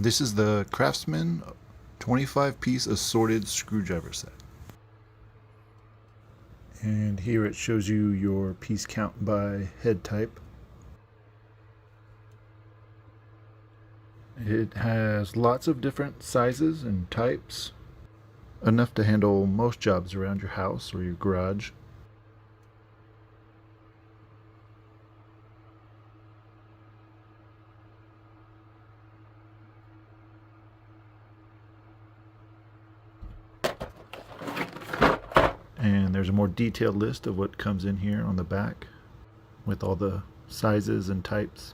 This is the CRAFTSMAN 25-piece assorted screwdriver set. And here it shows you your piece count by head type. It has lots of different sizes and types, enough to handle most jobs around your house or your garage. And there's a more detailed list of what comes in here on the back with all the sizes and types.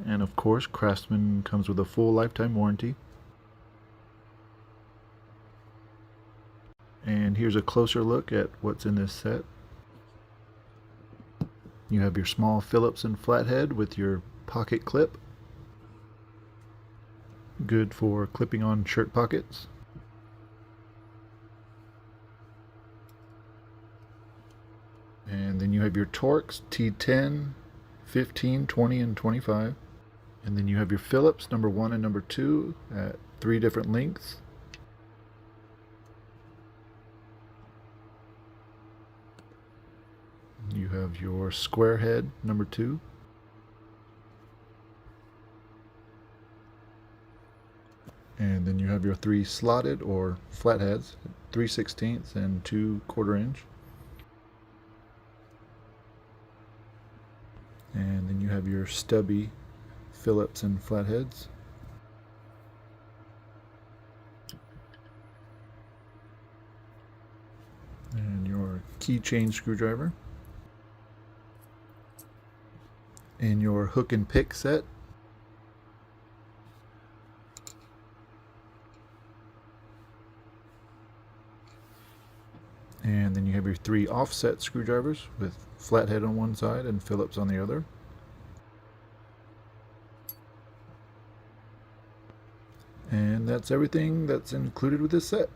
And of course, CRAFTSMAN comes with a full lifetime warranty. And here's a closer look at what's in this set. You have your small Phillips and flathead with your pocket clip. Good for clipping on shirt pockets. And then you have your Torx T10, 15, 20, and 25. And then you have your Phillips number 1 and number 2 at 3 different lengths. You have your square head number 2. And then you have your 3 slotted or flatheads, 3/16 and 2/4 inch. And then you have your stubby Phillips and flatheads. And your keychain screwdriver. And your hook and pick set. And then you have your 3 offset screwdrivers with flathead on one side and Phillips on the other. And that's everything that's included with this set.